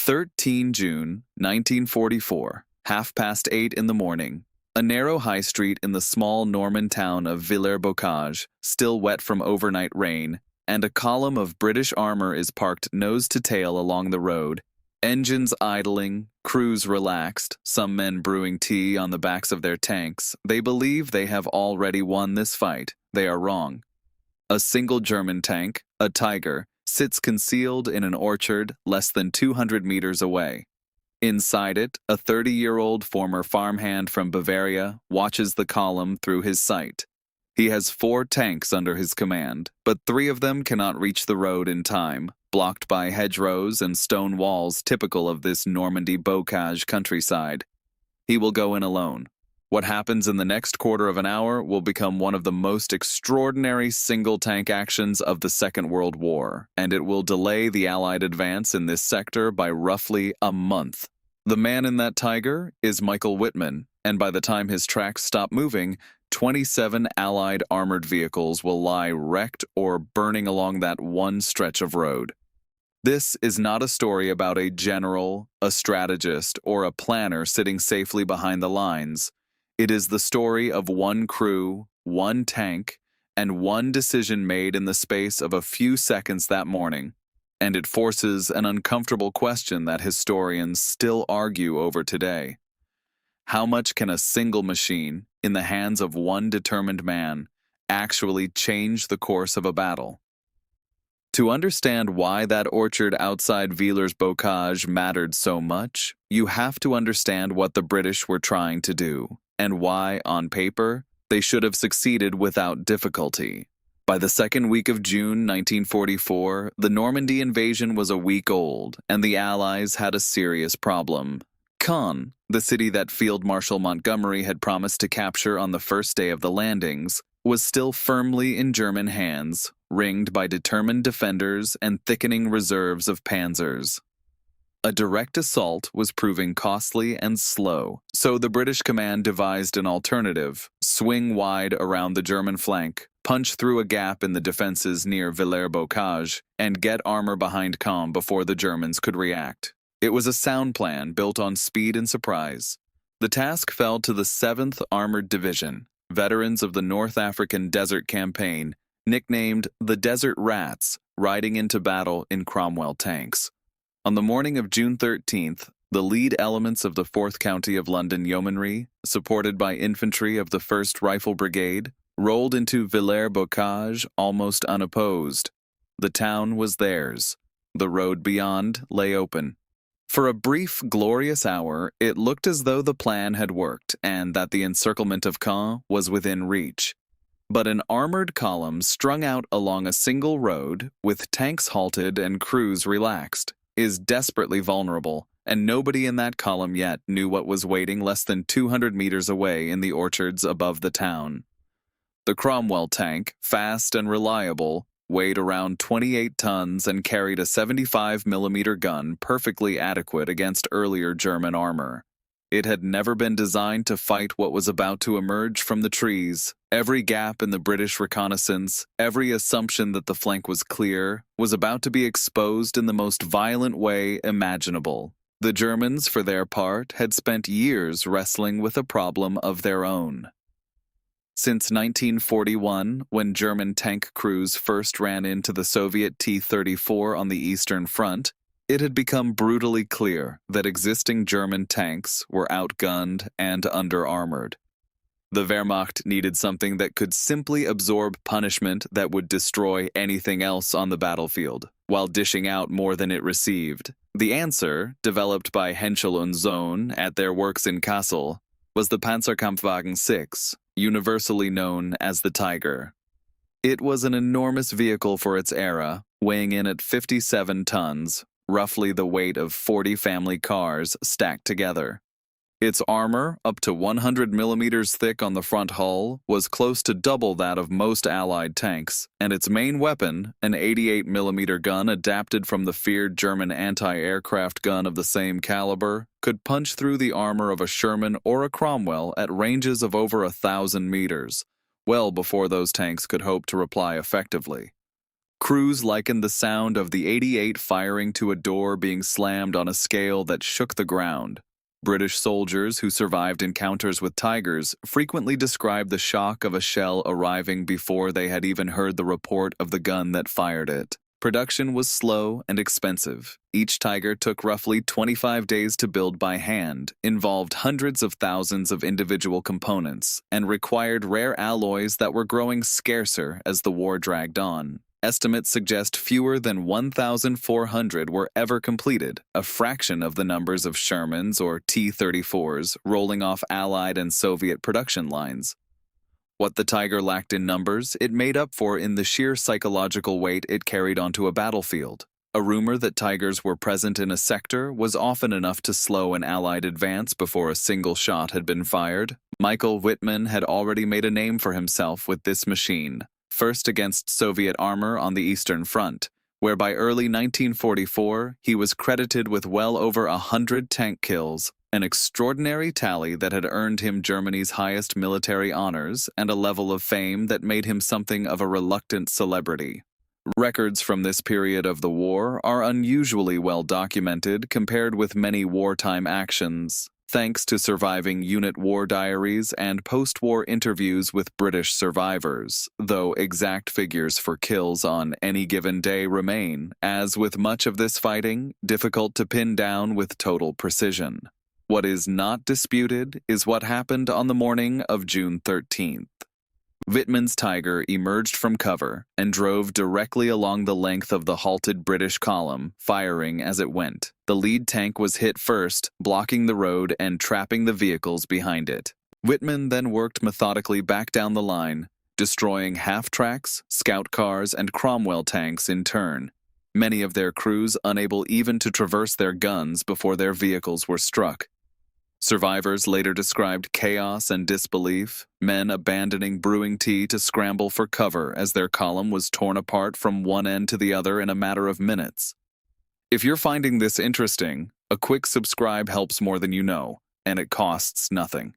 13 June 1944, 8:30 in the morning. A narrow high street in the small Norman town of Villers-Bocage, still wet from overnight rain, and a column of British armour is parked nose to tail along the road. Engines idling, crews relaxed, some men brewing tea on the backs of their tanks. They believe they have already won this fight. They are wrong. A single German tank, a Tiger, sits concealed in an orchard less than 200 meters away. Inside it, a 30-year-old former farmhand from Bavaria watches the column through his sight. He has 4 tanks under his command, but 3 of them cannot reach the road in time, blocked by hedgerows and stone walls typical of this Normandy-Bocage countryside. He will go in alone. What happens in the next quarter of an hour will become one of the most extraordinary single-tank actions of the Second World War, and it will delay the Allied advance in this sector by roughly a month. The man in that Tiger is Michael Whitman, and by the time his tracks stop moving, 27 Allied armored vehicles will lie wrecked or burning along that one stretch of road. This is not a story about a general, a strategist, or a planner sitting safely behind the lines. It is the story of one crew, one tank, and one decision made in the space of a few seconds that morning. And it forces an uncomfortable question that historians still argue over today. How much can a single machine, in the hands of one determined man, actually change the course of a battle? To understand why that orchard outside Villers-Bocage mattered so much, you have to understand what the British were trying to do, and why, on paper, they should have succeeded without difficulty. By the second week of June 1944, the Normandy invasion was a week old, and the Allies had a serious problem. Caen, the city that Field Marshal Montgomery had promised to capture on the first day of the landings, was still firmly in German hands, ringed by determined defenders and thickening reserves of panzers. A direct assault was proving costly and slow, so the British command devised an alternative: swing wide around the German flank, punch through a gap in the defenses near Villers-Bocage, and get armor behind Caen before the Germans could react. It was a sound plan built on speed and surprise. The task fell to the 7th Armored Division, veterans of the North African Desert Campaign, nicknamed the Desert Rats, riding into battle in Cromwell tanks. On the morning of June 13th, the lead elements of the 4th County of London Yeomanry, supported by infantry of the 1st Rifle Brigade, rolled into Villers-Bocage almost unopposed. The town was theirs. The road beyond lay open. For a brief, glorious hour, it looked as though the plan had worked and that the encirclement of Caen was within reach. But an armored column strung out along a single road, with tanks halted and crews relaxed, is desperately vulnerable, and nobody in that column yet knew what was waiting less than 200 meters away in the orchards above the town. The Cromwell tank, fast and reliable, weighed around 28 tons and carried a 75mm gun perfectly adequate against earlier German armor. It had never been designed to fight what was about to emerge from the trees. Every gap in the British reconnaissance, every assumption that the flank was clear, was about to be exposed in the most violent way imaginable. The Germans, for their part, had spent years wrestling with a problem of their own. Since 1941, when German tank crews first ran into the Soviet T-34 on the Eastern Front, it had become brutally clear that existing German tanks were outgunned and under-armored. The Wehrmacht needed something that could simply absorb punishment that would destroy anything else on the battlefield, while dishing out more than it received. The answer, developed by Henschel und Sohn at their works in Kassel, was the Panzerkampfwagen 6, universally known as the Tiger. It was an enormous vehicle for its era, weighing in at 57 tons, roughly the weight of 40 family cars stacked together. Its armor, up to 100 millimeters thick on the front hull, was close to double that of most Allied tanks, and its main weapon, an 88mm gun adapted from the feared German anti-aircraft gun of the same caliber, could punch through the armor of a Sherman or a Cromwell at ranges of over 1,000 meters, well before those tanks could hope to reply effectively. Crews likened the sound of the 88 firing to a door being slammed on a scale that shook the ground. British soldiers who survived encounters with tigers frequently described the shock of a shell arriving before they had even heard the report of the gun that fired it. Production was slow and expensive. Each tiger took roughly 25 days to build by hand, involved hundreds of thousands of individual components, and required rare alloys that were growing scarcer as the war dragged on. Estimates suggest fewer than 1,400 were ever completed, a fraction of the numbers of Shermans or T-34s rolling off Allied and Soviet production lines. What the Tiger lacked in numbers, it made up for in the sheer psychological weight it carried onto a battlefield. A rumor that tigers were present in a sector was often enough to slow an Allied advance before a single shot had been fired. Michael Wittmann had already made a name for himself with this machine. First against Soviet armor on the Eastern Front, where by early 1944 he was credited with well over 100 tank kills, an extraordinary tally that had earned him Germany's highest military honors and a level of fame that made him something of a reluctant celebrity. Records from this period of the war are unusually well documented compared with many wartime actions, thanks to surviving unit war diaries and post-war interviews with British survivors, though exact figures for kills on any given day remain, as with much of this fighting, difficult to pin down with total precision. What is not disputed is what happened on the morning of June 13th. Wittmann's Tiger emerged from cover and drove directly along the length of the halted British column, firing as it went. The lead tank was hit first, blocking the road and trapping the vehicles behind it. Wittmann then worked methodically back down the line, destroying half-tracks, scout cars, and Cromwell tanks in turn, many of their crews unable even to traverse their guns before their vehicles were struck. Survivors later described chaos and disbelief, men abandoning brewing tea to scramble for cover as their column was torn apart from one end to the other in a matter of minutes. If you're finding this interesting, a quick subscribe helps more than you know, and it costs nothing.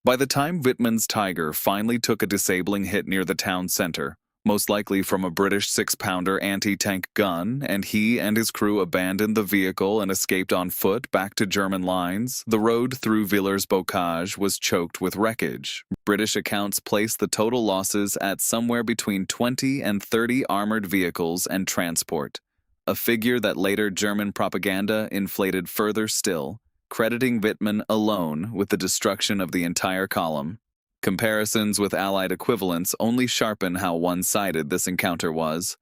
By the time Wittmann's Tiger finally took a disabling hit near the town center, most likely from a British 6-pounder anti-tank gun, and he and his crew abandoned the vehicle and escaped on foot back to German lines, the road through Villers-Bocage was choked with wreckage. British accounts placed the total losses at somewhere between 20 and 30 armored vehicles and transport, a figure that later German propaganda inflated further still, crediting Wittmann alone with the destruction of the entire column. Comparisons with Allied equivalents only sharpen how one-sided this encounter was.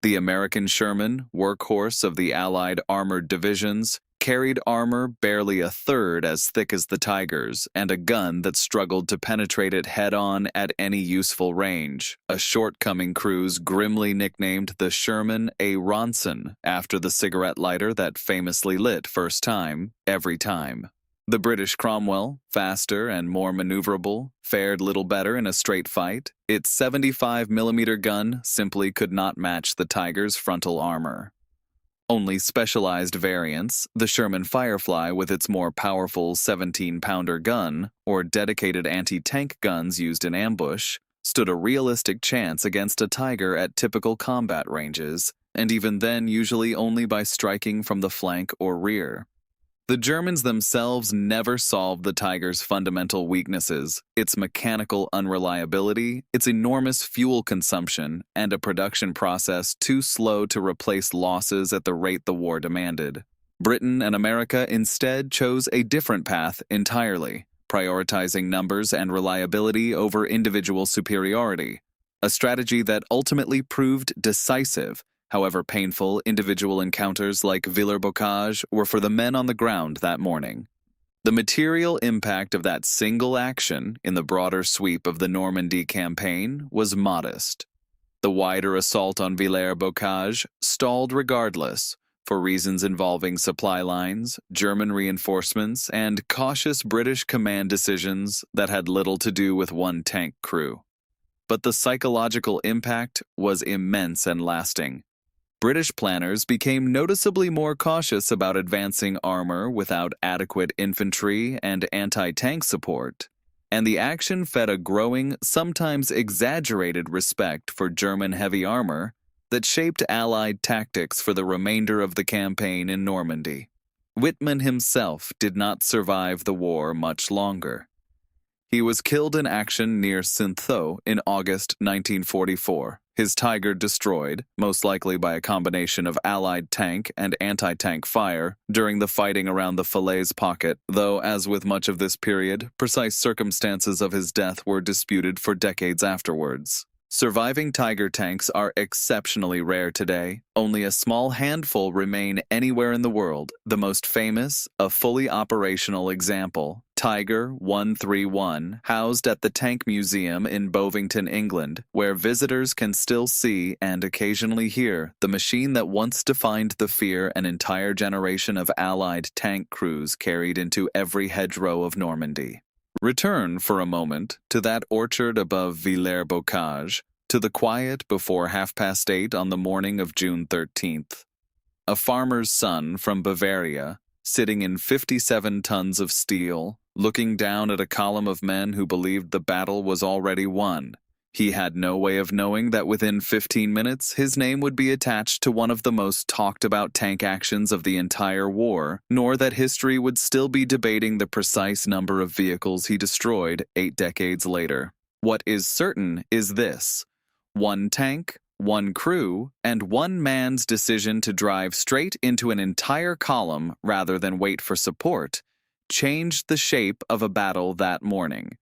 The American Sherman, workhorse of the Allied armored divisions, carried armor barely a third as thick as the Tiger's and a gun that struggled to penetrate it head-on at any useful range, a shortcoming crews grimly nicknamed the Sherman A. Ronson after the cigarette lighter that famously lit first time, every time. The British Cromwell, faster and more maneuverable, fared little better in a straight fight. Its 75mm gun simply could not match the Tiger's frontal armor. Only specialized variants, the Sherman Firefly with its more powerful 17-pounder gun, or dedicated anti-tank guns used in ambush, stood a realistic chance against a Tiger at typical combat ranges, and even then usually only by striking from the flank or rear. The Germans themselves never solved the Tiger's fundamental weaknesses, its mechanical unreliability, its enormous fuel consumption, and a production process too slow to replace losses at the rate the war demanded. Britain and America instead chose a different path entirely, prioritizing numbers and reliability over individual superiority, a strategy that ultimately proved decisive. However painful, individual encounters like Villers-Bocage were for the men on the ground that morning. The material impact of that single action in the broader sweep of the Normandy campaign was modest. The wider assault on Villers-Bocage stalled regardless, for reasons involving supply lines, German reinforcements, and cautious British command decisions that had little to do with one tank crew. But the psychological impact was immense and lasting. British planners became noticeably more cautious about advancing armor without adequate infantry and anti-tank support, and the action fed a growing, sometimes exaggerated respect for German heavy armor that shaped Allied tactics for the remainder of the campaign in Normandy. Whitman himself did not survive the war much longer. He was killed in action near Saint-Thô in August 1944, his Tiger destroyed, most likely by a combination of Allied tank and anti-tank fire, during the fighting around the Falaise pocket, though, as with much of this period, precise circumstances of his death were disputed for decades afterwards. Surviving Tiger tanks are exceptionally rare today. Only a small handful remain anywhere in the world. The most famous, a fully operational example, Tiger 131, housed at the Tank Museum in Bovington, England, where visitors can still see and occasionally hear the machine that once defined the fear an entire generation of Allied tank crews carried into every hedgerow of Normandy. Return for a moment to that orchard above Villers-Bocage, to the quiet before 8:30 on the morning of June 13th. A farmer's son from Bavaria, sitting in 57 tons of steel, looking down at a column of men who believed the battle was already won. He had no way of knowing that within 15 minutes his name would be attached to one of the most talked-about tank actions of the entire war, nor that history would still be debating the precise number of vehicles he destroyed 8 decades later. What is certain is this: one tank, one crew, and one man's decision to drive straight into an entire column rather than wait for support changed the shape of a battle that morning.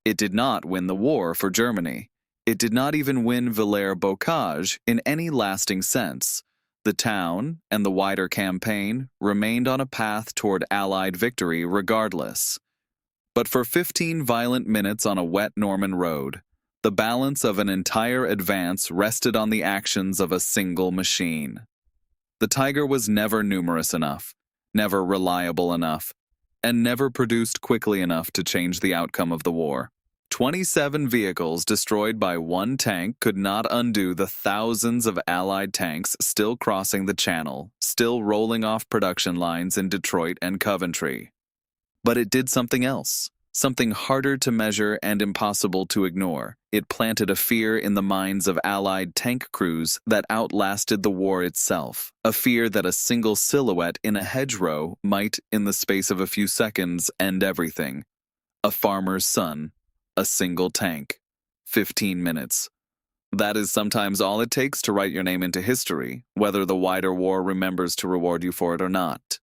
It did not win the war for Germany. It did not even win Villers-Bocage in any lasting sense. The town and the wider campaign remained on a path toward Allied victory regardless. But for 15 violent minutes on a wet Norman road, the balance of an entire advance rested on the actions of a single machine. The Tiger was never numerous enough, never reliable enough, and never produced quickly enough to change the outcome of the war. 27 vehicles destroyed by one tank could not undo the thousands of Allied tanks still crossing the Channel, still rolling off production lines in Detroit and Coventry. But it did something else, something harder to measure and impossible to ignore. It planted a fear in the minds of Allied tank crews that outlasted the war itself, a fear that a single silhouette in a hedgerow might, in the space of a few seconds, end everything. A farmer's son. A single tank. 15 minutes. That is sometimes all it takes to write your name into history, whether the wider war remembers to reward you for it or not.